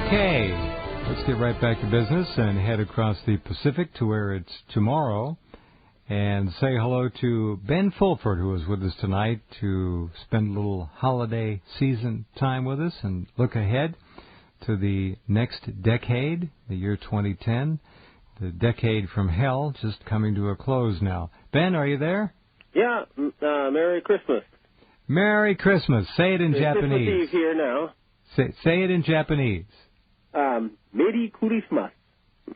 Okay, let's get right back to business and head across the Pacific to where it's tomorrow and say hello to Ben Fulford, who is with us tonight to spend a little holiday season time with us and look ahead to the next decade, the year 2010, the decade from hell just coming to a close now. Ben, are you there? Yeah, Merry Christmas. Merry Christmas. Say it in Japanese. Christmas Eve here now. Say it in Japanese. Merry Christmas.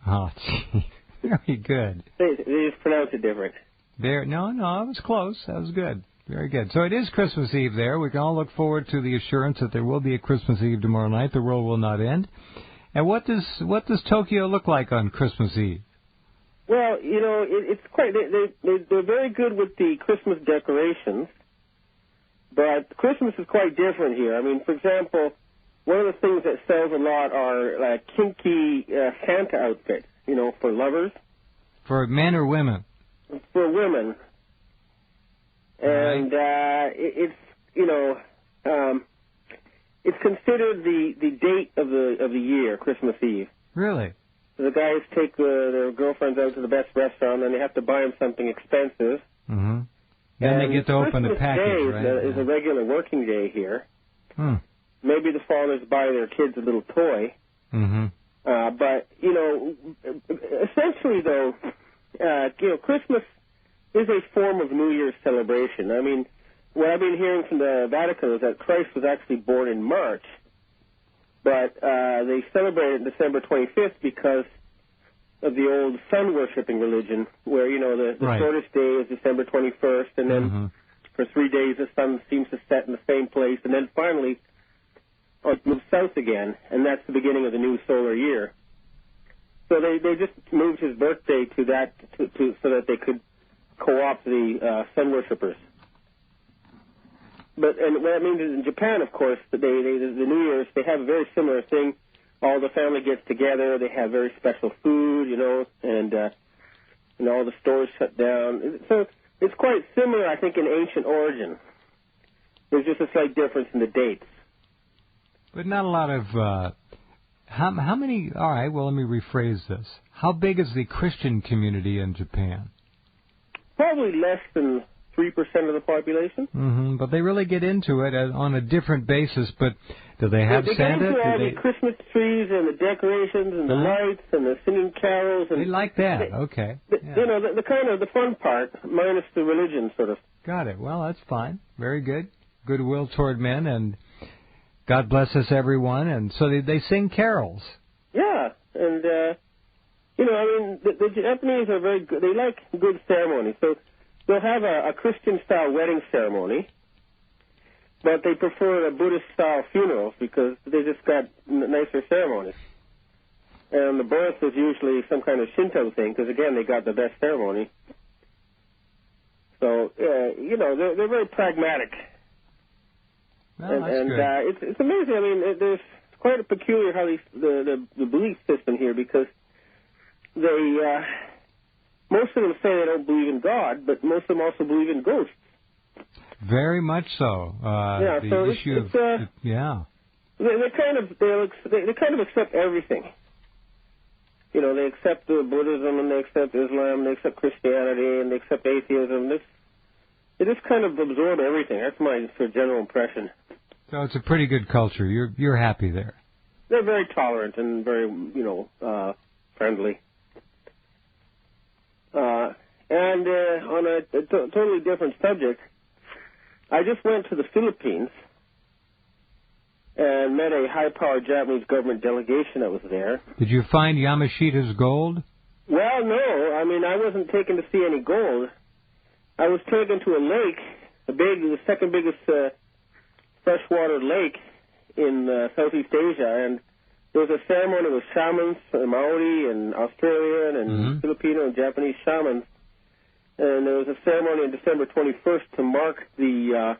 Oh, gee. Very good. They just pronounce it different. No, it was close. That was good. Very good. So it is Christmas Eve there. We can all look forward to the assurance that there will be a Christmas Eve tomorrow night. The world will not end. And what does Tokyo look like on Christmas Eve? Well, it's quite. They're very good with the Christmas decorations, but Christmas is quite different here. I mean, for example, one of the things that sells a lot are kinky Santa outfits. For lovers. For men or women? For women. And it's considered the date of the year, Christmas Eve. Really? So the guys take their girlfriends out to the best restaurant, and they have to buy them something expensive. Mm-hmm. Then they get to open the package, Christmas Day is a regular working day here. Maybe the fathers buy their kids a little toy. Mm-hmm. But, essentially, though, Christmas is a form of New Year's celebration. I mean, what I've been hearing from the Vatican is that Christ was actually born in March, but they celebrate it December 25th because of the old sun-worshipping religion, where, the shortest day is December 21st, and then for 3 days the sun seems to set in the same place, and then finally it moves south again, and that's the beginning of the new solar year. So they just moved his birthday to that so that they could co-opt the sun worshippers. But what that means is in Japan, of course, the New Year's, they have a very similar thing. All the family gets together. They have very special food, and all the stores shut down. So it's quite similar, I think, in ancient origin. There's just a slight difference in the dates. But not a lot of, how many, all right, well, let me rephrase this. How big is the Christian community in Japan? Probably less than 3% of the population. Mm-hmm. But they really get into it on a different basis, but do they have Santa? They get into all the Christmas trees and the decorations and the lights and the singing carols. And they like that, okay. The kind of the fun part, minus the religion, sort of. Got it. Well, that's fine. Very good. Goodwill toward men, and God bless us, everyone. And so they sing carols. Yeah, and, the Japanese are very good. They like good ceremonies. So they'll have a Christian-style wedding ceremony, but they prefer a Buddhist-style funeral because they just got nicer ceremonies. And the birth is usually some kind of Shinto thing because, again, they got the best ceremony. So, they're very pragmatic. Well, it's amazing. I mean, there's quite a peculiar how the belief system here because they most of them say they don't believe in God, but most of them also believe in ghosts. Very much so. They kind of accept everything. They accept Buddhism and they accept Islam, they accept Christianity and they accept atheism. They just kind of absorb everything. That's my general impression. So it's a pretty good culture. You're happy there. They're very tolerant and very, friendly. And on a totally different subject, I just went to the Philippines and met a high-powered Japanese government delegation that was there. Did you find Yamashita's gold? Well, no. I mean, I wasn't taken to see any gold. I was taken to a lake, the second biggest freshwater lake in Southeast Asia, and there was a ceremony with shamans, Maori and Australian and Filipino and Japanese shamans, and there was a ceremony on December 21st to mark the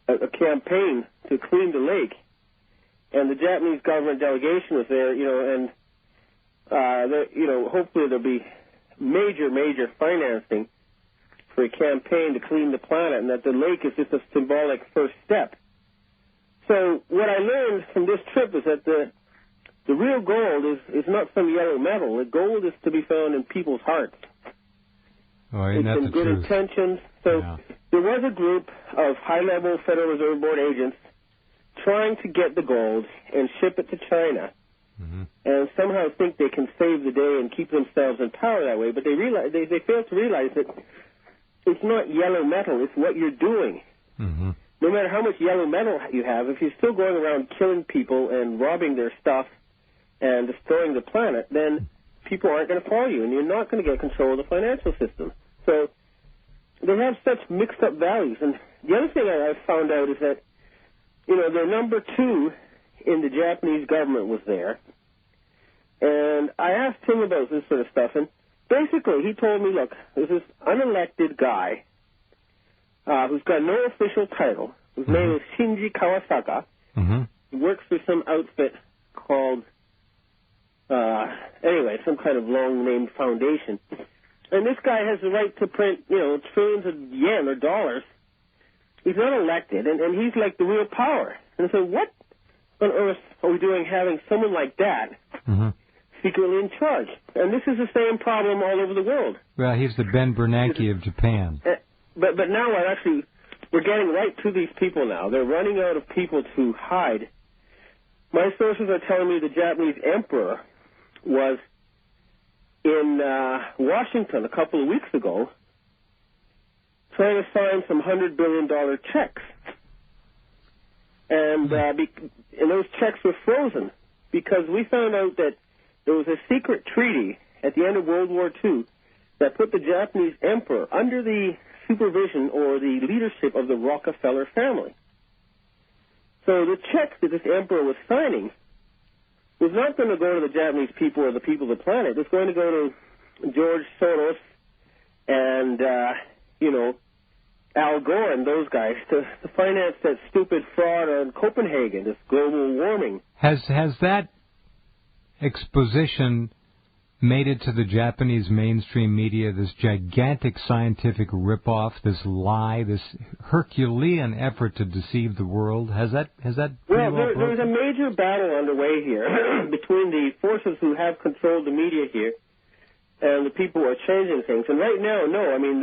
a campaign to clean the lake, and the Japanese government delegation was there, and hopefully there'll be major financing for a campaign to clean the planet, and that the lake is just a symbolic first step. So what I learned from this trip is that the real gold is not some yellow metal. The gold is to be found in people's hearts. Oh, isn't that it's in the good truth? intentions. So there was a group of high-level Federal Reserve Board agents trying to get the gold and ship it to China, and somehow think they can save the day and keep themselves in power that way. But they realize they fail to realize that it's not yellow metal; it's what you're doing. No matter how much yellow metal you have, if you're still going around killing people and robbing their stuff and destroying the planet, then people aren't going to follow you, and you're not going to get control of the financial system. So they have such mixed-up values. And the other thing I found out is that, you know, their number 2 in the Japanese government was there, and I asked him about this sort of stuff, and basically he told me, look, there's this unelected guy who's got no official title, whose name is Shinji Kawasaka. He works for some outfit called, some kind of long-named foundation. And this guy has the right to print, you know, trillions of yen or dollars. He's not elected, and he's like the real power. And so what on earth are we doing having someone like that secretly in charge? And this is the same problem all over the world. Well, he's the Ben Bernanke of Japan. But now we're getting right to these people now. They're running out of people to hide. My sources are telling me the Japanese emperor was in Washington a couple of weeks ago trying to sign some $100 billion checks. And those checks were frozen because we found out that there was a secret treaty at the end of World War II that put the Japanese emperor under the supervision or the leadership of the Rockefeller family. So the checks that this emperor was signing was not going to go to the Japanese people or the people of the planet. It was going to go to George Soros and, Al Gore and those guys to finance that stupid fraud on Copenhagen, this global warming. Has that exposition made it to the Japanese mainstream media, this gigantic scientific ripoff, this lie, this Herculean effort to deceive the world? Has that Well, there's a major battle underway here between the forces who have controlled the media here and the people who are changing things. And right now, no, I mean,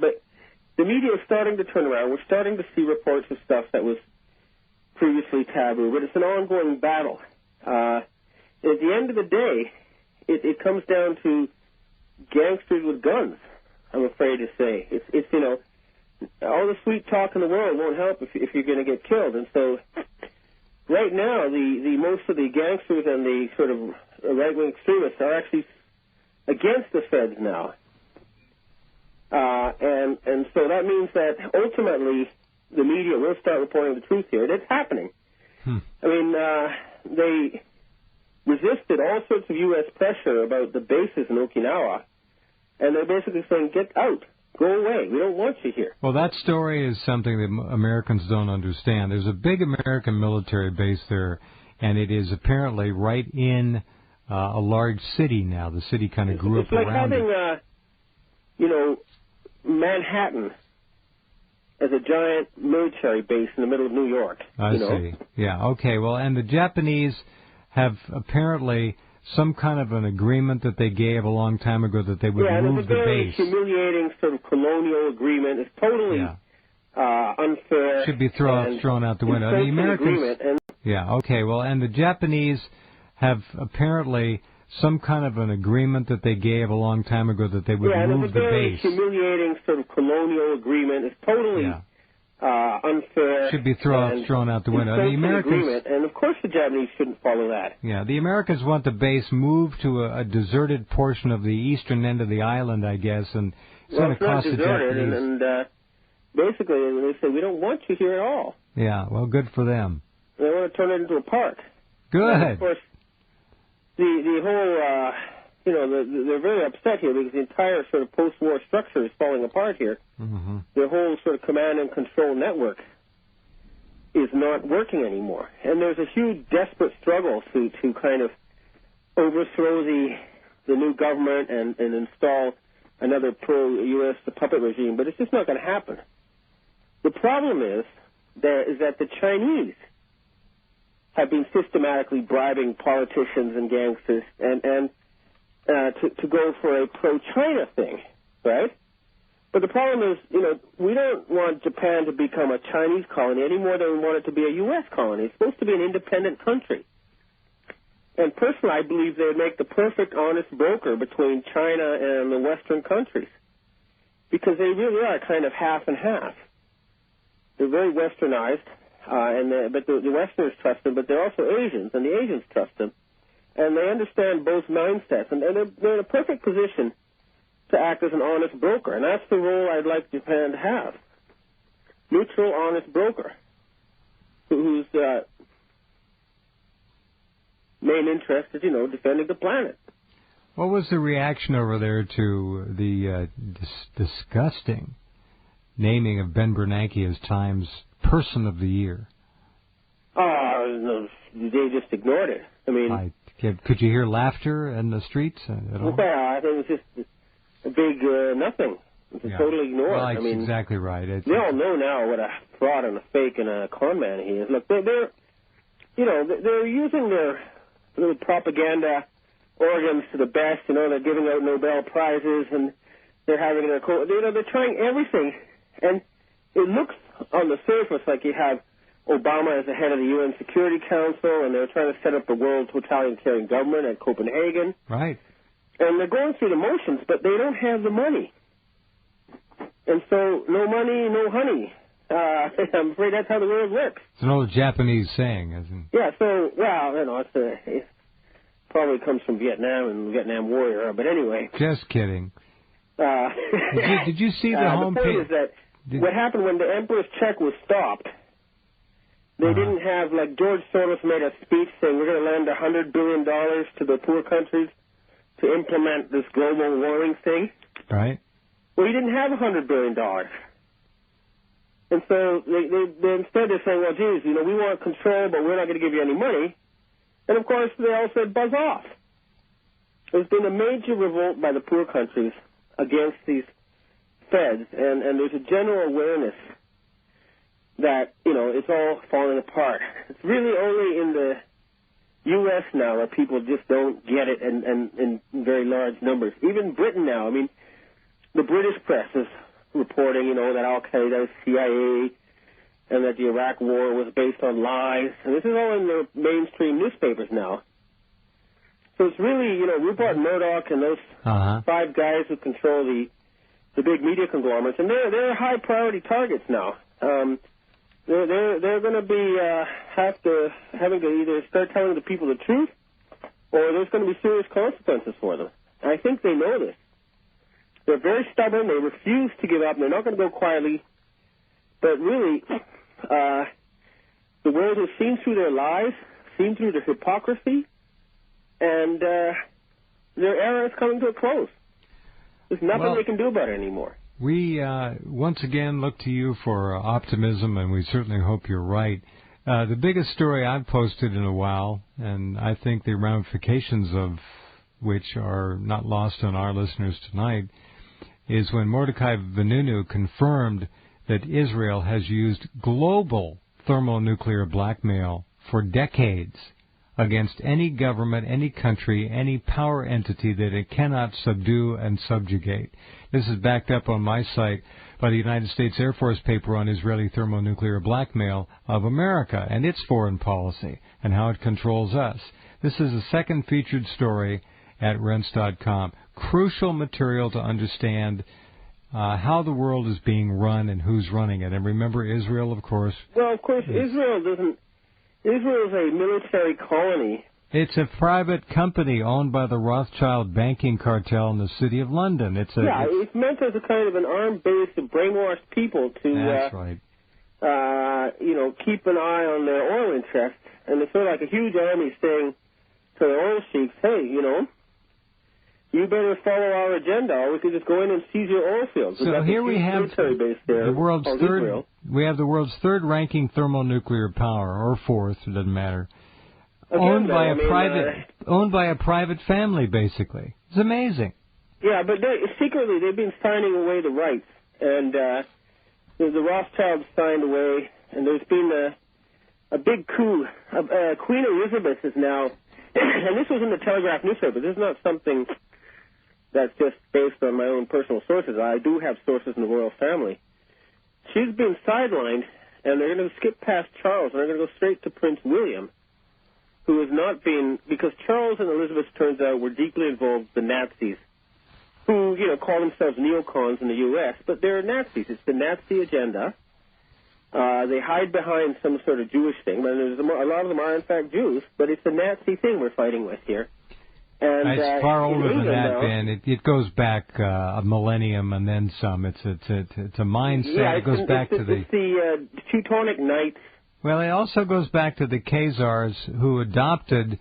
but the media is starting to turn around. We're starting to see reports of stuff that was previously taboo, but it's an ongoing battle. At the end of the day, it comes down to gangsters with guns, I'm afraid to say. It's all the sweet talk in the world won't help if you're going to get killed. And so right now, the most of the gangsters and the sort of right-wing extremists are actually against the feds now. And so that means that ultimately the media will start reporting the truth here. It's happening. I mean, they resisted all sorts of U.S. pressure about the bases in Okinawa, and they're basically saying, get out, go away, we don't want you here. Well, that story is something that Americans don't understand. There's a big American military base there, and it is apparently right in a large city now. The city kind of grew up around it. It's like having, Manhattan as a giant military base in the middle of New York. I see. Yeah, okay. Well, and the Japanese have apparently some kind of an agreement that they gave a long time ago that they would move the base. It's a very humiliating sort of colonial agreement. It's totally unfair. Should be thrown out the window. The Americans. Okay. Well, and the Japanese have apparently some kind of an agreement that they gave a long time ago that they would move the base. It's a very humiliating sort of colonial agreement. It's totally unfair. Should be thrown out the window. The Americans, and of course the Japanese shouldn't follow that. Yeah, the Americans want the base moved to a deserted portion of the eastern end of the island, I guess, and it's going to cost the Japanese. And basically they say, we don't want you here at all. Yeah, well, good for them. They want to turn it into a park. Good. And of course, the whole, they're very upset here because the entire sort of post-war structure is falling apart here. Their whole sort of command and control network is not working anymore. And there's a huge desperate struggle to kind of overthrow the new government and install another pro-U.S. puppet regime, but it's just not going to happen. The problem is that the Chinese have been systematically bribing politicians and gangsters and to go for a pro-China thing, right? But the problem is, we don't want Japan to become a Chinese colony any more than we want it to be a U.S. colony. It's supposed to be an independent country. And personally, I believe they would make the perfect honest broker between China and the Western countries, because they really are kind of half and half. They're very Westernized, but the Westerners trust them, but they're also Asians, and the Asians trust them. And they understand both mindsets, and they're in a perfect position to act as an honest broker, and that's the role I'd like Japan to have. Neutral, honest broker, whose main interest is, defending the planet. What was the reaction over there to the disgusting naming of Ben Bernanke as Time's Person of the Year? No, they just ignored it. I mean, could you hear laughter in the streets at all? Well, I think it's just a big nothing. It's totally ignored. Well, that's exactly right. They all know now what a fraud and a fake and a con man he is. Look, they're using their little propaganda organs to the best. They're giving out Nobel prizes, and they're having their they're trying everything, and it looks on the surface like you have Obama as the head of the UN Security Council, and they're trying to set up the world totalitarian government at Copenhagen. Right. And they're going through the motions, but they don't have the money. And so, no money, no honey. I'm afraid that's how the world works. It's an old Japanese saying, isn't it? Yeah, so, it probably comes from Vietnam and Vietnam War era, but anyway. Just kidding. Did you see the homepage? The point is that what happened when the Emperor's check was stopped, they didn't have, like George Soros made a speech saying we're going to lend $100 billion to the poor countries to implement this global warming thing. Right. Well, he didn't have $100 billion. And so they instead they're saying, well, geez, we want control, but we're not going to give you any money. And, of course, they all said, buzz off. There's been a major revolt by the poor countries against these feds, and there's a general awareness that, it's all falling apart. It's really only in the U.S. now where people just don't get it in very large numbers. Even Britain now, the British press is reporting, that Al-Qaeda is CIA and that the Iraq war was based on lies. And this is all in the mainstream newspapers now. So it's really, Rupert Murdoch and those 5 guys who control the big media conglomerates, and they're high priority targets now. They're going to be having to either start telling the people the truth, or there's going to be serious consequences for them. And I think they know this. They're very stubborn. They refuse to give up. And they're not going to go quietly. But really, the world has seen through their lies, seen through their hypocrisy, and their era is coming to a close. There's nothing they can do about it anymore. We once again look to you for optimism, and we certainly hope you're right. The biggest story I've posted in a while, and I think the ramifications of which are not lost on our listeners tonight, is when Mordecai Vanunu confirmed that Israel has used global thermonuclear blackmail for decades against any government, any country, any power entity that it cannot subdue and subjugate. This is backed up on my site by the United States Air Force paper on Israeli thermonuclear blackmail of America and its foreign policy and how it controls us. This is the second featured story at Rense.com. Crucial material to understand how the world is being run and who's running it. And remember, Israel, of course. Well, of course, Israel is a military colony. It's a private company owned by the Rothschild banking cartel in the city of London. It's meant as a kind of an armed base to brainwash people to, that's right. Keep an eye on their oil interests. And it's sort of like a huge army saying to the oil sheiks, hey, you better follow our agenda, or we could just go in and seize your oil fields. So here we have the world's third. We have the world's third-ranking thermonuclear power, or fourth, it doesn't matter. Owned by a private family, basically. It's amazing. Yeah, but secretly they've been signing away the rights, and the Rothschilds signed away, and there's been a big coup. Queen Elizabeth is now, and this was in the Telegraph newspaper. This is not something that's just based on my own personal sources. I do have sources in the royal family. She's been sidelined, and they're going to skip past Charles, and they're going to go straight to Prince William, who has not been, because Charles and Elizabeth, turns out, were deeply involved with the Nazis, who, call themselves neocons in the U.S., but they're Nazis. It's the Nazi agenda. They hide behind some sort of Jewish thing, but a lot of them are, in fact, Jews, but it's the Nazi thing we're fighting with here. And, it's far older than that, now, Ben. It goes back a millennium and then some. It's a mindset. Yeah, it goes back to it's the Teutonic Knights. Well, it also goes back to the Khazars who adopted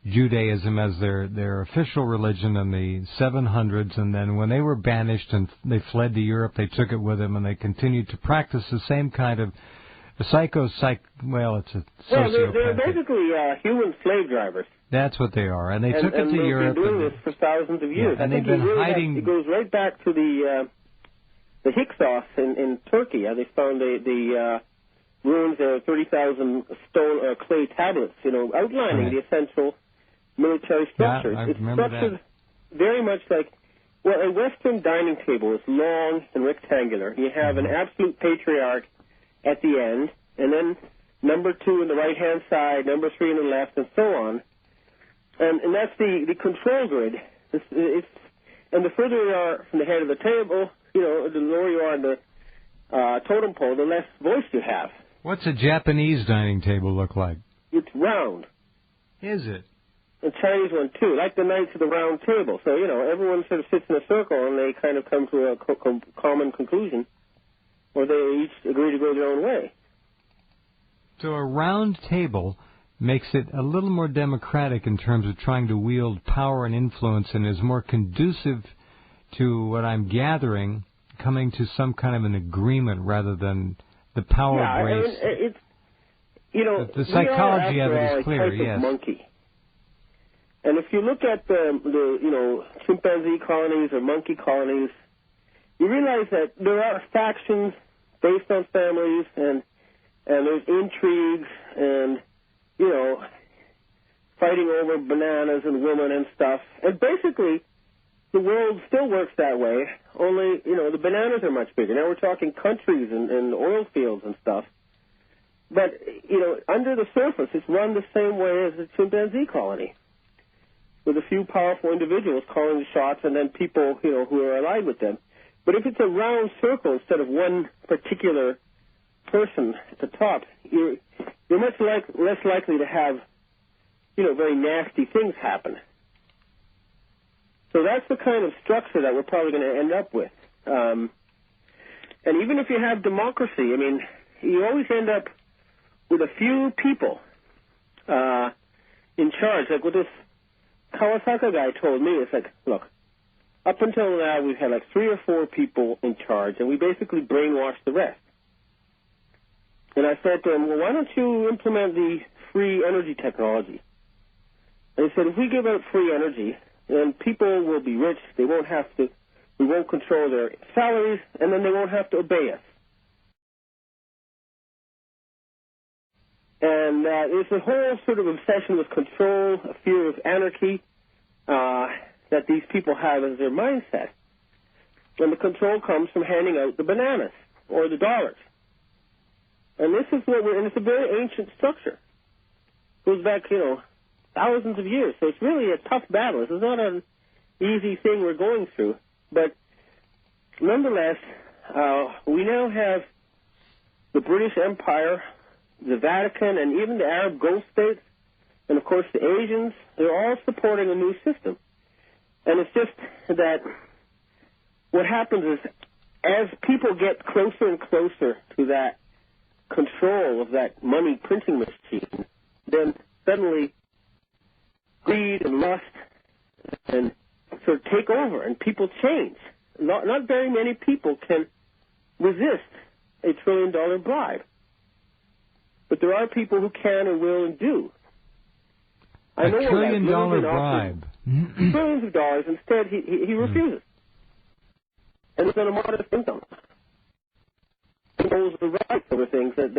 Judaism as their official religion in the 700s, and then when they were banished and they fled to Europe, they took it with them, and they continued to practice the same kind of it's a sociopathic. They're basically human slave drivers. That's what they are, and they took it to Europe. They've been doing this for thousands of years. Yeah, and they've been hiding. It goes right back to the Hyksos in Turkey. They found the ruins of 30,000 stone clay tablets, outlining the essential military structures. Yeah, I it's remember structured that. very much like, a Western dining table is long and rectangular. You have an absolute patriarch at the end, and then number 2 on the right-hand side, number 3 on the left, and so on. And that's the control grid. And the further you are from the head of the table, the lower you are on the totem pole, the less voice you have. What's a Japanese dining table look like? It's round. Is it? The Chinese one, too, like the Knights of the Round Table. So, everyone sort of sits in a circle, and they kind of come to a common conclusion, or they each agree to go their own way. So a round table makes it a little more democratic in terms of trying to wield power and influence, and is more conducive to what I'm gathering, coming to some kind of an agreement rather than the power race. It's, the psychology of it is clear, yes. Monkey. And if you look at the chimpanzee colonies or monkey colonies, you realize that there are factions based on families, and there's intrigues, and fighting over bananas and women and stuff. And basically, the world still works that way, only, the bananas are much bigger. Now we're talking countries and oil fields and stuff. But, under the surface, it's run the same way as a chimpanzee colony, with a few powerful individuals calling the shots, and then people, who are allied with them. But if it's a round circle instead of one particular person at the top, you're much less likely to have, very nasty things happen. So that's the kind of structure that we're probably going to end up with. And even if you have democracy, you always end up with a few people in charge. Like what this Kawasaka guy told me, it's like, look, up until now we've had 3 or 4 people in charge, and we basically brainwashed the rest. And I said to him, well, why don't you implement the free energy technology? And he said, if we give out free energy, then people will be rich. They won't have to, we won't control their salaries, and then they won't have to obey us. And there's a whole sort of obsession with control, a fear of anarchy that these people have as their mindset. And the control comes from handing out the bananas or the dollars. And this is what and it's a very ancient structure. It goes back, thousands of years. So it's really a tough battle. This is not an easy thing we're going through. But nonetheless, we now have the British Empire, the Vatican, and even the Arab Gulf states, and of course the Asians. They're all supporting a new system. And it's just that what happens is as people get closer and closer to that control of that money printing machine, then suddenly greed and lust and sort of take over, and people change. Not very many people can resist a $1 trillion bribe. But there are people who can and will and do. I know $1 trillion bribe. Billions of dollars. Instead, he refuses. And it's on a modest income. He holds the rights over things that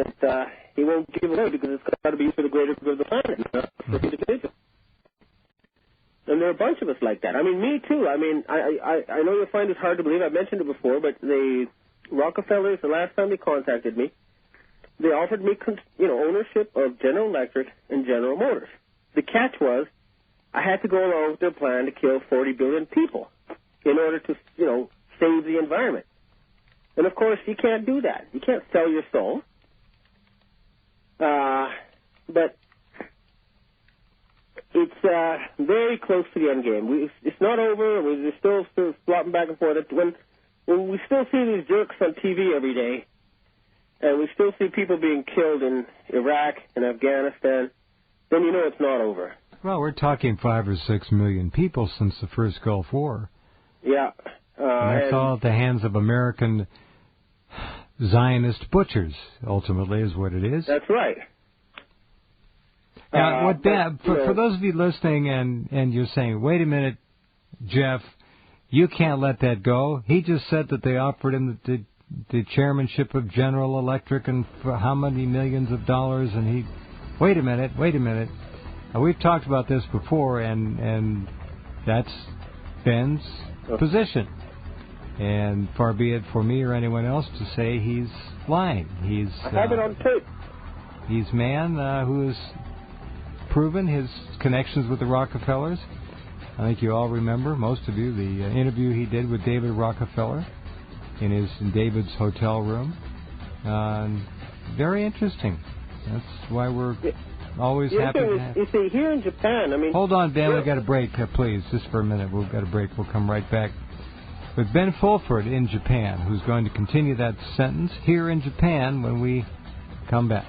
he won't give it away because it's got to be for the greater good of the planet, not for the individual. And there are a bunch of us like that. I mean, me too. I mean, I know you'll find it hard to believe. I've mentioned it before, but the Rockefellers, the last time they contacted me, they offered me, ownership of General Electric and General Motors. The catch was I had to go along with their plan to kill 40 billion people in order to, save the environment. And, of course, you can't do that. You can't sell your soul. But it's very close to the end game. It's not over. We're still flopping back and forth. When we still see these jerks on TV every day, and we still see people being killed in Iraq and Afghanistan, then you know it's not over. Well, we're talking 5 or 6 million people since the first Gulf War. Yeah. And that's all at the hands of American Zionist butchers, ultimately, is what it is. That's right. Now, for those of you listening and you're saying, wait a minute, Jeff, you can't let that go. He just said that they offered him the chairmanship of General Electric and for how many millions of dollars, and he... Wait a minute. We've talked about this before, and that's Ben's position. And far be it for me or anyone else to say he's lying. I have it on tape. He's a man who has proven his connections with the Rockefellers. I think you all remember, most of you, the interview he did with David Rockefeller in David's hotel room. Very interesting. That's why we're always happy to have... You see, here in Japan, I mean... Hold on, Ben, we've got a break, please, just for a minute. We've got a break. We'll come right back with Ben Fulford in Japan, who's going to continue that sentence here in Japan when we come back.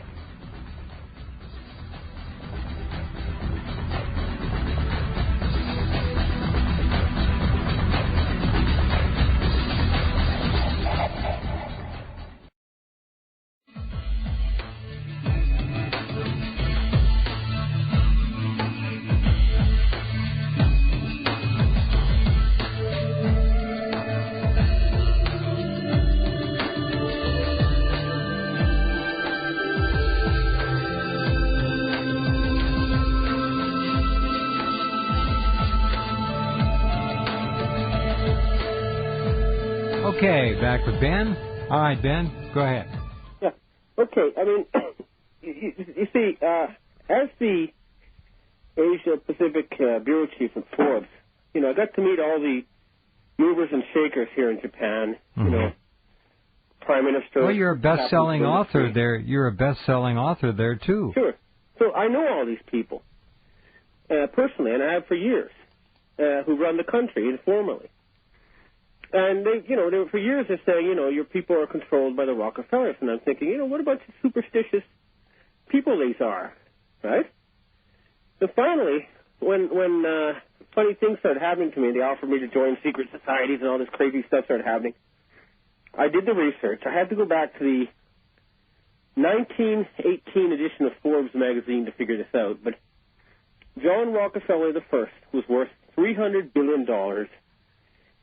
Okay, back with Ben. All right, Ben, go ahead. Yeah. Okay. I mean, you see, as the Asia Pacific bureau chief at Forbes, I got to meet all the movers and shakers here in Japan. Prime Minister. Well, you're a best-selling author there. You're a best-selling author there too. Sure. So I know all these people personally, and I have for years, who run the country informally. And they for years they're saying, your people are controlled by the Rockefellers. And I'm thinking, what a bunch of superstitious people these are, right? So finally, when funny things started happening to me, they offered me to join secret societies and all this crazy stuff started happening. I did the research. I had to go back to the 1918 edition of Forbes magazine to figure this out. But John Rockefeller I was worth $300 billion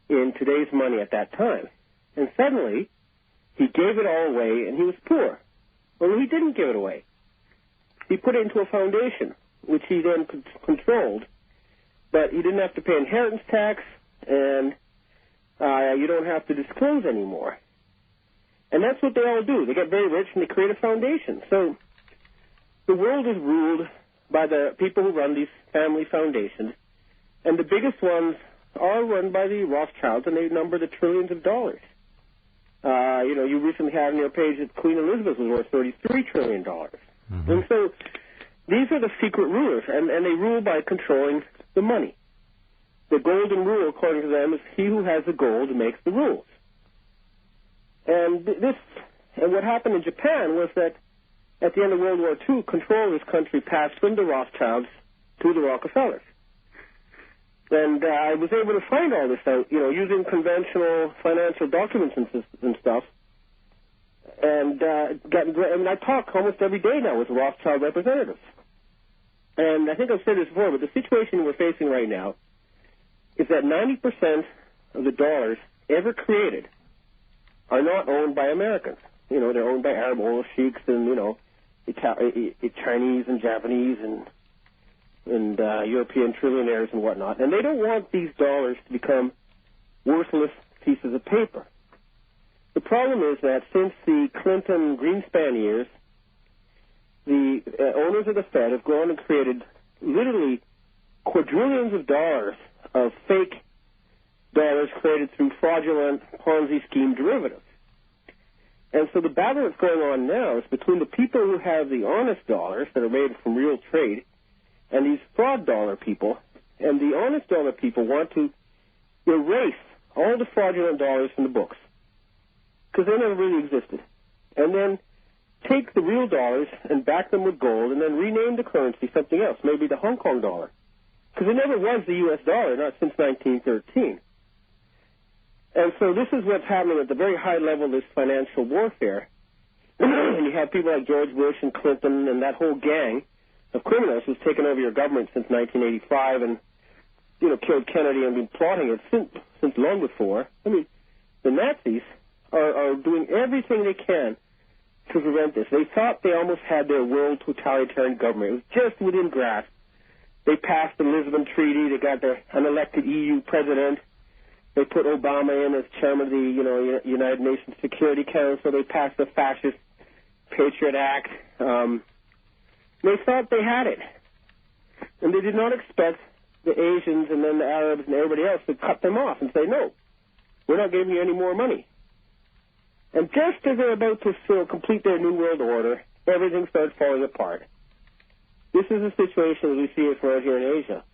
in today's money at that time. And suddenly, he gave it all away, and he was poor. Well, he didn't give it away. He put it into a foundation, which he then controlled, but you didn't have to pay inheritance tax, and you don't have to disclose anymore. And that's what they all do. They get very rich, and they create a foundation. So the world is ruled by the people who run these family foundations, and the biggest ones are run by the Rothschilds, and they number the trillions of dollars. You recently had on your page that Queen Elizabeth was worth $33 trillion. Mm-hmm. And so these are the secret rulers, and they rule by controlling the money. The golden rule, according to them, is he who has the gold makes the rules. And what happened in Japan was that at the end of World War II, control of this country passed from the Rothschilds to the Rockefellers. And I was able to find all this out, using conventional financial documents and stuff. And I talk almost every day now with Rothschild representatives. And I think I've said this before, but the situation we're facing right now is that 90% of the dollars ever created are not owned by Americans. They're owned by Arab oil sheiks and, Chinese and Japanese and European trillionaires and whatnot, and they don't want these dollars to become worthless pieces of paper. The problem is that since the Clinton-Greenspan years, the owners of the Fed have gone and created literally quadrillions of dollars of fake dollars created through fraudulent Ponzi scheme derivatives. And so the battle that's going on now is between the people who have the honest dollars that are made from real trade and these fraud dollar people, and the honest dollar people want to erase all the fraudulent dollars from the books because they never really existed, and then take the real dollars and back them with gold and then rename the currency something else, maybe the Hong Kong dollar, because it never was the U.S. dollar, not since 1913. And so this is what's happening at the very high level, this financial warfare. And you have people like George Bush and Clinton and that whole gang of criminals who's taken over your government since 1985 and, killed Kennedy and been plotting it since long before. I mean, the Nazis are doing everything they can to prevent this. They thought they almost had their world totalitarian government. It was just within grasp. They passed the Lisbon Treaty. They got their unelected EU president. They put Obama in as chairman of the United Nations Security Council. They passed the fascist Patriot Act. They thought they had it. And they did not expect the Asians and then the Arabs and everybody else to cut them off and say, no, we're not giving you any more money. And just as they're about to complete their New World Order, everything starts falling apart. This is a situation as we see it right here in Asia.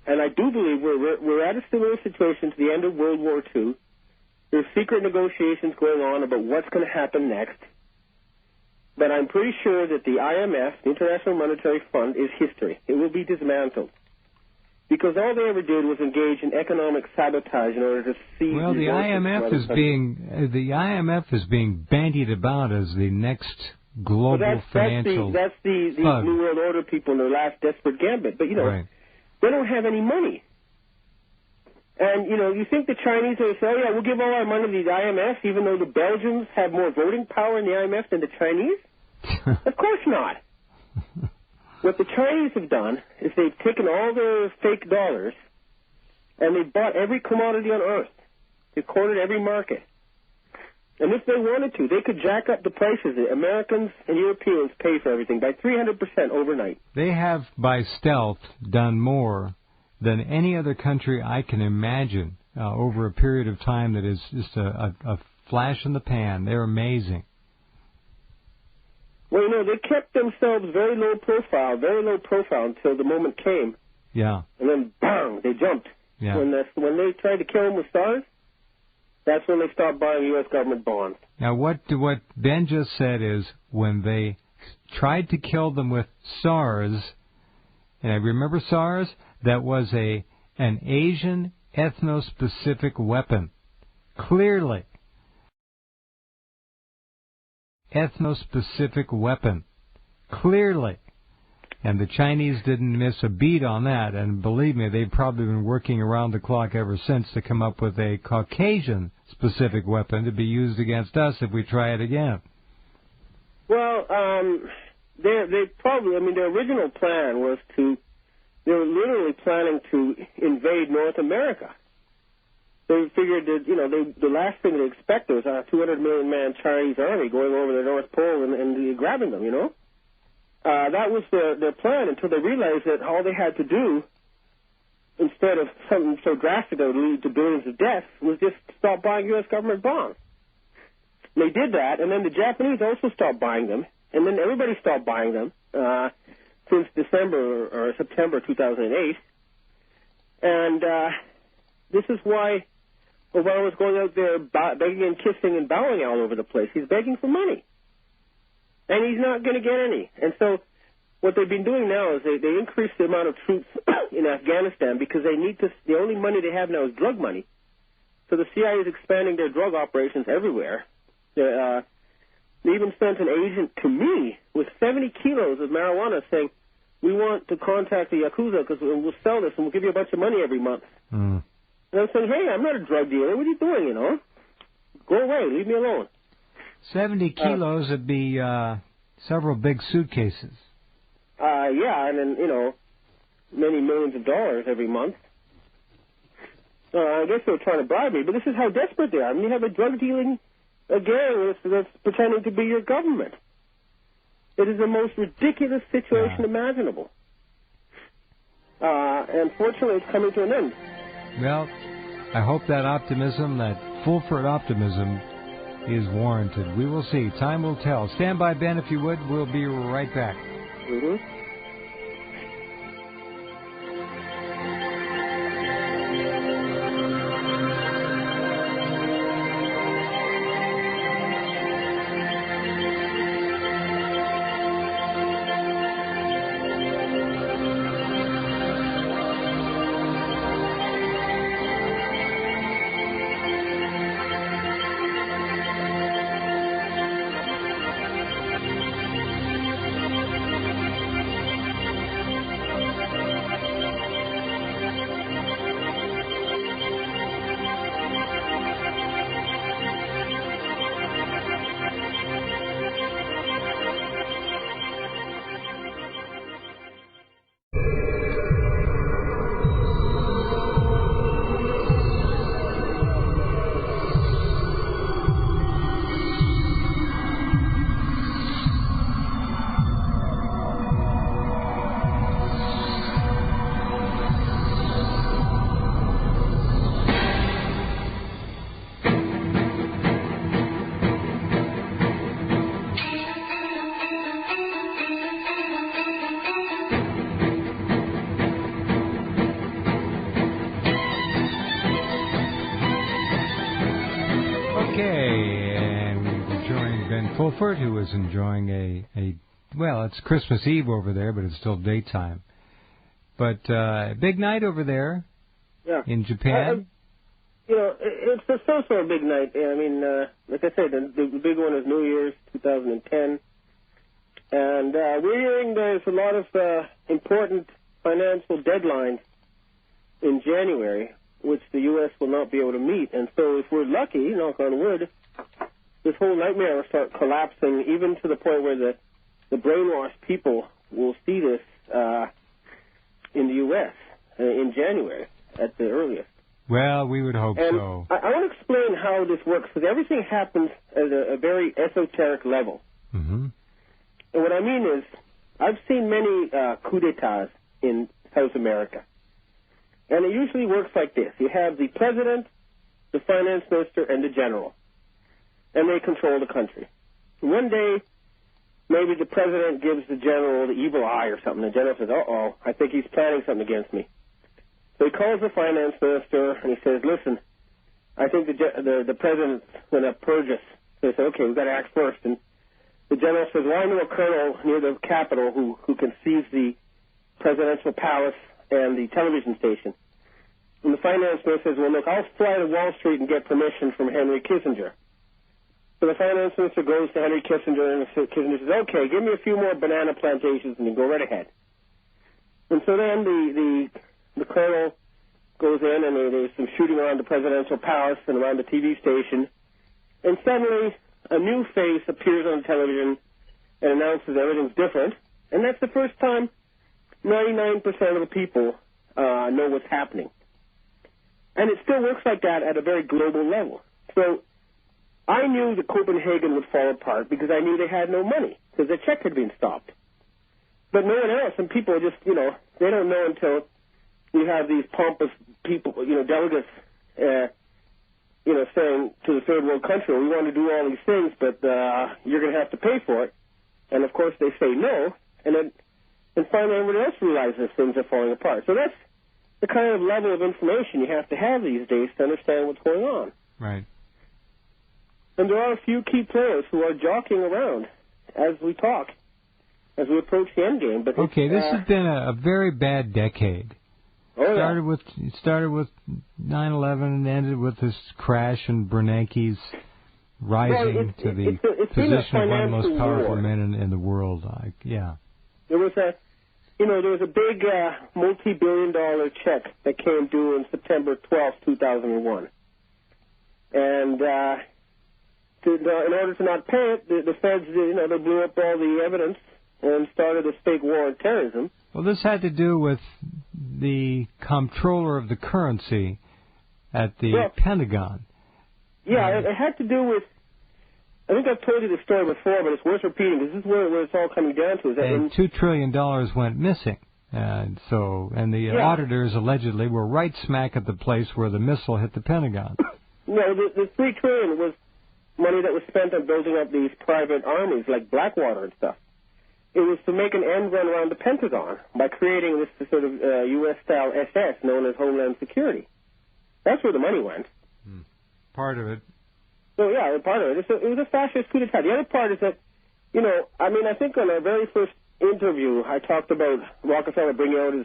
And I do believe we're at a similar situation to the end of World War II. There's secret negotiations going on about what's going to happen next. But I'm pretty sure that the IMF, the International Monetary Fund, is history. It will be dismantled. Because all they ever did was engage in economic sabotage in order to seize. Well, the IMF is being bandied about as the next global financial. That's the New World Order people in their last desperate gambit. But right. They don't have any money. And you think the Chinese are saying, "Oh yeah, we'll give all our money to the IMF," even though the Belgians have more voting power in the IMF than the Chinese? Of course not. What the Chinese have done is they've taken all their fake dollars and they've bought every commodity on earth. They've cornered every market. And if they wanted to, they could jack up the prices that Americans and Europeans pay for everything by 300% overnight. They have, by stealth, done more than any other country I can imagine over a period of time that is just a flash in the pan. They're amazing. Well, they kept themselves very low profile until the moment came. Yeah. And then, bang, they jumped. Yeah. When they tried to kill them with SARS, that's when they stopped buying U.S. government bonds. Now, what Ben just said is when they tried to kill them with SARS, and I remember SARS, that was an Asian ethno-specific weapon. Clearly. Ethno-specific weapon. Clearly. And the Chinese didn't miss a beat on that. And believe me, they've probably been working around the clock ever since to come up with a Caucasian-specific weapon to be used against us if we try it again. Well, they probably, their original plan was they were literally planning to invade North America. They figured that, the last thing they expected was a 200 million man Chinese army going over the North Pole and grabbing them, That was their plan until they realized that all they had to do, instead of something so drastic that would lead to billions of deaths, was just stop buying U.S. government bonds. And they did that, and then the Japanese also stopped buying them, and then everybody stopped buying them since December or September 2008. And this is why Obama was going out there begging and kissing and bowing all over the place. He's begging for money. And he's not going to get any. And so what they've been doing now is they increase the amount of troops in Afghanistan because the only money they have now is drug money. So the CIA is expanding their drug operations everywhere. They even sent an agent to me with 70 kilos of marijuana saying, we want to contact the Yakuza because we'll sell this and we'll give you a bunch of money every month. Mm. And I'm saying, hey, I'm not a drug dealer. What are you doing, Go away. Leave me alone. 70 kilos would be several big suitcases. Yeah, and then, many millions of dollars every month. I guess they're trying to bribe me, but this is how desperate they are. I mean, you have a drug-dealing gang that's pretending to be your government. It is the most ridiculous situation imaginable. And fortunately, it's coming to an end. Well, I hope that optimism, that Fulford optimism, is warranted. We will see. Time will tell. Stand by, Ben, if you would. We'll be right back. Mm-hmm. Fulford, who is enjoying well, it's Christmas Eve over there, but it's still daytime. But big night over there in Japan. It's a so-so big night. I mean, like I said, the big one is New Year's 2010. And we're hearing there's a lot of important financial deadlines in January, which the U.S. will not be able to meet. And so if we're lucky, knock on wood, this whole nightmare will start collapsing, even to the point where the brainwashed people will see this in the U.S. In January at the earliest. Well, we would hope so. I want to explain how this works, because everything happens at a very esoteric level. Mm-hmm. And what I mean is, I've seen many coups d'etats in South America. And it usually works like this. You have the president, the finance minister, and the general. And they control the country. One day, maybe the president gives the general the evil eye or something. The general says, uh-oh, I think he's planning something against me. So he calls the finance minister, and he says, listen, I think the president's going to purge us. So they say, okay, we've got to act first. And the general says, well, I know a colonel near the Capitol who can seize the presidential palace and the television station. And the finance minister says, well, look, I'll fly to Wall Street and get permission from Henry Kissinger. So the finance minister goes to Henry Kissinger, and Kissinger says, okay, give me a few more banana plantations, and you go right ahead. And so then the colonel goes in, and there's some shooting around the presidential palace and around the TV station. And suddenly, a new face appears on television and announces everything's different. And that's the first time 99% of the people know what's happening. And it still works like that at a very global level. So I knew that Copenhagen would fall apart because I knew they had no money, because the check had been stopped. But no one else, and people just, they don't know until you have these pompous people, delegates, saying to the third world country, we want to do all these things, but you're going to have to pay for it. And, of course, they say no, and finally everybody else realizes things are falling apart. So that's the kind of level of information you have to have these days to understand what's going on. Right. And there are a few key players who are jockeying around as we talk, as we approach the end game. But okay, this has been a very bad decade. It started with 9/11 and ended with this crash and Bernanke's rising to the position of one of the most powerful men in the world. There was a big multi-billion-dollar check that came due on September 12th, 2001. And in order to not pay it, the feds, they blew up all the evidence and started a fake war on terrorism. Well, this had to do with the comptroller of the currency at the Pentagon. Yeah, it had to do with, I think I've told you the story before, but it's worth repeating because this is where it's all coming down to. Is that and $2 trillion went missing. And the auditors allegedly were right smack at the place where the missile hit the Pentagon. No, the $3 trillion was money that was spent on building up these private armies like Blackwater and stuff. It was to make an end run around the Pentagon by creating this sort of U.S.-style SS known as Homeland Security. That's where the money went. Part of it. So, yeah, part of it. It was a fascist coup d'etat. The other part is that, I think on our very first interview, I talked about Rockefeller bringing out his,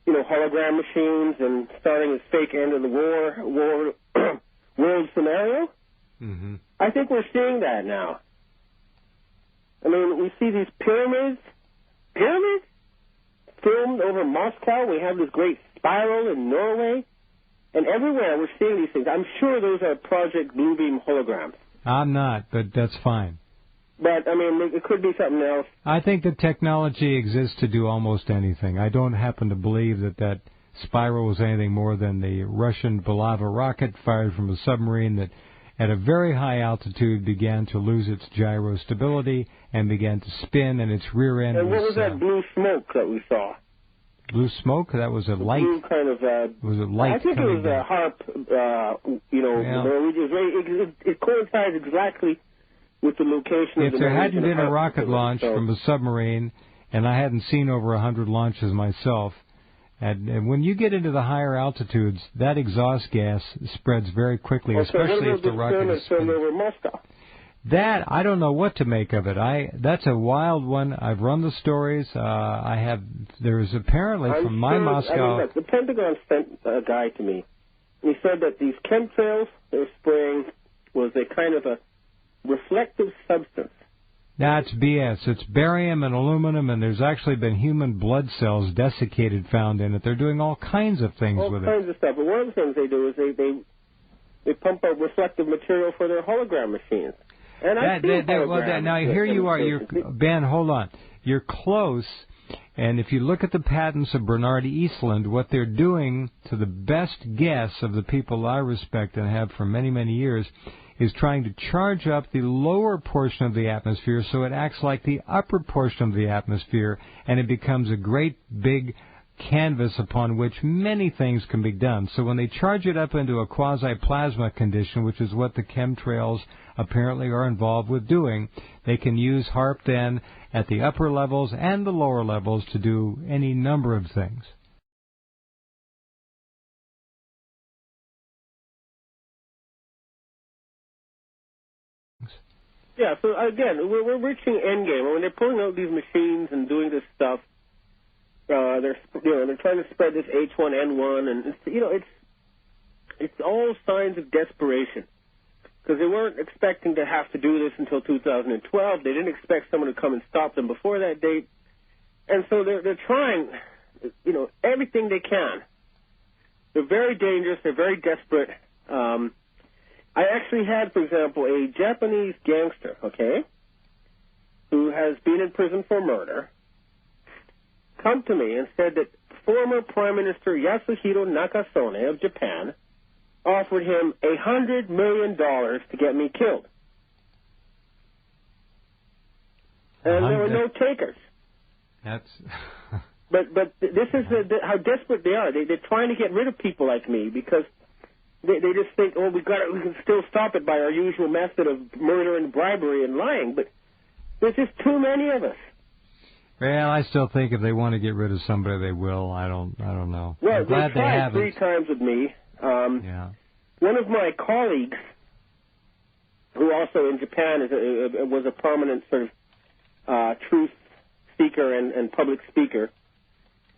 hologram machines and starting his fake end of the world scenario. Mm-hmm. I think we're seeing that now. I mean, we see these pyramids filmed over Moscow. We have this great spiral in Norway. And everywhere we're seeing these things. I'm sure those are Project Bluebeam holograms. I'm not, but that's fine. But, I mean, it could be something else. I think the technology exists to do almost anything. I don't happen to believe that spiral was anything more than the Russian Bulava rocket fired from a submarine that at a very high altitude began to lose its gyro stability and began to spin, and its rear end and what was that blue smoke that we saw? Blue smoke? That was a light. Blue kind of. Was it light? I think it was a HARP. It coincides exactly with the location of the. If there hadn't been a rocket launch from a submarine, and I hadn't seen over 100 launches myself, and when you get into the higher altitudes, that exhaust gas spreads very quickly, especially if the rocket is spinning. Over Moscow? That, I don't know what to make of it. That's a wild one. I've run the stories. There's apparently from my Moscow. The Pentagon sent a guy to me. He said that these chemtrails they're spraying was a kind of a reflective substance. That's BS. It's barium and aluminum, and there's actually been human blood cells desiccated found in it. They're doing all kinds of things with it. All kinds of stuff. But one of the things they do is they pump out reflective material for their hologram machines. And now here you are, Ben. Hold on, you're close. And if you look at the patents of Bernard Eastland, what they're doing, to the best guess of the people I respect and have for many, many years, is trying to charge up the lower portion of the atmosphere so it acts like the upper portion of the atmosphere, and it becomes a great big canvas upon which many things can be done. So when they charge it up into a quasi-plasma condition, which is what the chemtrails apparently are involved with doing, they can use HARP then at the upper levels and the lower levels to do any number of things. Yeah, so again, we're reaching endgame. When they're pulling out these machines and doing this stuff, they're trying to spread this H1N1, and it's all signs of desperation. Because they weren't expecting to have to do this until 2012. They didn't expect someone to come and stop them before that date. And so they're trying, everything they can. They're very dangerous. They're very desperate. I actually had, for example, a Japanese gangster, who has been in prison for murder, come to me and said that former Prime Minister Yasuhiro Nakasone of Japan offered him $100 million to get me killed. And there were no takers. That's... But this is how desperate they are. They're trying to get rid of people like me because they just think, we can still stop it by our usual method of murder and bribery and lying. But there's just too many of us. Well, I still think if they want to get rid of somebody, they will. I don't know. Well, I'm glad they tried 3 haven't. times with me. One of my colleagues, who also in Japan was a prominent sort of truth seeker and public speaker,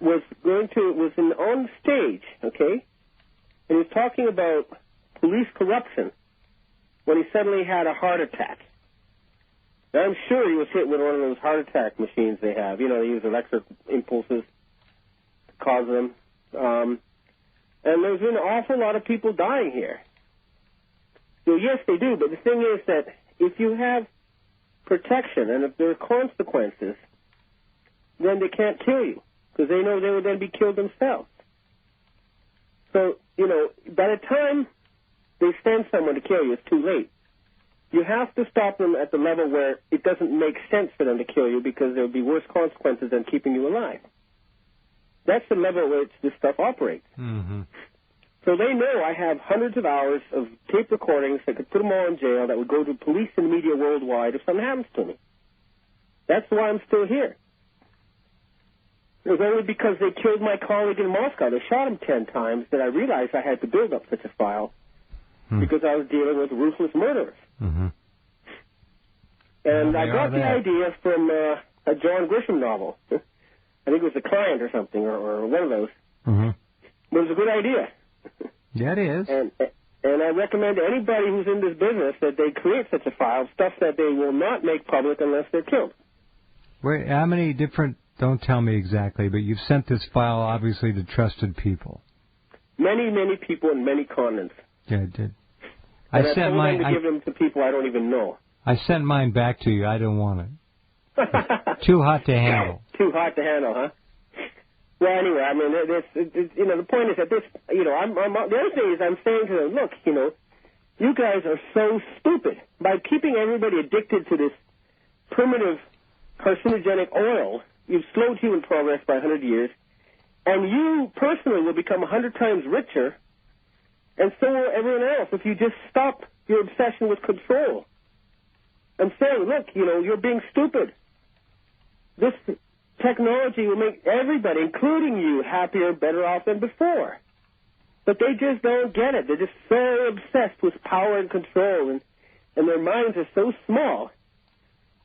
was on stage, and he was talking about police corruption when he suddenly had a heart attack. Now, I'm sure he was hit with one of those heart attack machines they have. They use electric impulses to cause them. And there's been an awful lot of people dying here. So yes, they do. But the thing is that if you have protection and if there are consequences, then they can't kill you because they know they will then be killed themselves. So, by the time they send someone to kill you, it's too late. You have to stop them at the level where it doesn't make sense for them to kill you because there would be worse consequences than keeping you alive. That's the level at which this stuff operates. Mm-hmm. So they know I have hundreds of hours of tape recordings that could put them all in jail that would go to police and media worldwide if something happens to me. That's why I'm still here. It was only because they killed my colleague in Moscow. They shot him 10 times that I realized I had to build up such a file because I was dealing with ruthless murderers. Mm-hmm. And I got the idea from a John Grisham novel. I think it was The Client or something, or one of those. Mm-hmm. But it was a good idea. Yeah, it is. And I recommend to anybody who's in this business that they create such a file, stuff that they will not make public unless they're killed. Wait, how many different, don't tell me exactly, but you've sent this file obviously to trusted people. Many, many people in many continents. Yeah, it did. I sent mine to give them to people I don't even know. I sent mine back to you. I don't want it. Too hot to handle. Too hot to handle, huh? Well, anyway, I mean, the point is that this, the other thing is I'm saying to them, look, you guys are so stupid. By keeping everybody addicted to this primitive carcinogenic oil, you've slowed human progress by 100 years, and you personally will become 100 times richer, and so will everyone else if you just stop your obsession with control. I'm saying, look, you're being stupid. This technology will make everybody, including you, happier, better off than before. But they just don't get it. They're just so obsessed with power and control, and their minds are so small.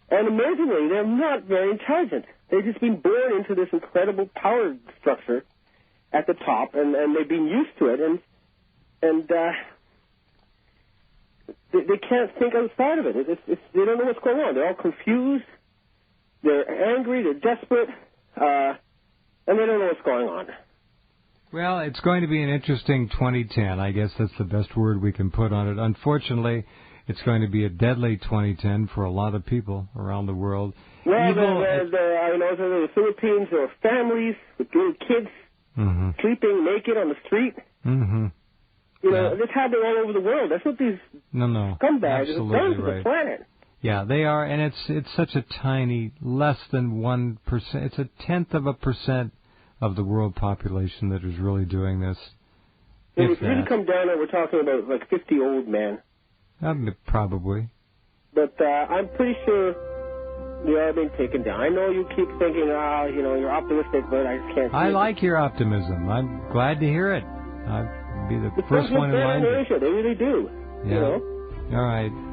And amazingly, they're not very intelligent. They've just been born into this incredible power structure at the top, and they've been used to it, and they can't think outside of it. They don't know what's going on. They're all confused. They're angry. They're desperate, and they don't know what's going on. Well, it's going to be an interesting 2010. I guess that's the best word we can put on it. Unfortunately, it's going to be a deadly 2010 for a lot of people around the world. Well, the Philippines, there are families with little kids sleeping naked on the street. Mm-hmm. This happening all over the world. That's what these scumbags have done to the planet. Yeah, they are, and it's such a tiny, less than 1%. It's 0.1% of the world population that is really doing this. If you really come down and we're talking about like 50 old men. Probably. But I'm pretty sure they are being taken down. I know you keep thinking, you're optimistic, but I just can't see I like your optimism. I'm glad to hear it. I'd be the first one in line. They really do. Yeah. All right.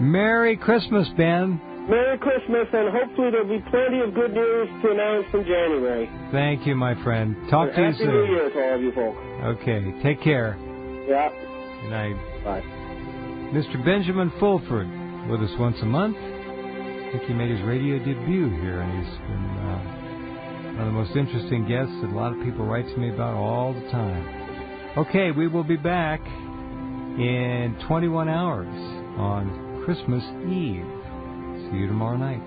Merry Christmas, Ben. Merry Christmas, and hopefully there'll be plenty of good news to announce in January. Thank you, my friend. Talk to you soon. Happy New Year to all of you folks. Okay. Take care. Yeah. Good night. Bye. Mr. Benjamin Fulford with us once a month. I think he made his radio debut here, and he's been one of the most interesting guests that a lot of people write to me about all the time. Okay, we will be back in 21 hours on Christmas Eve. See you tomorrow night.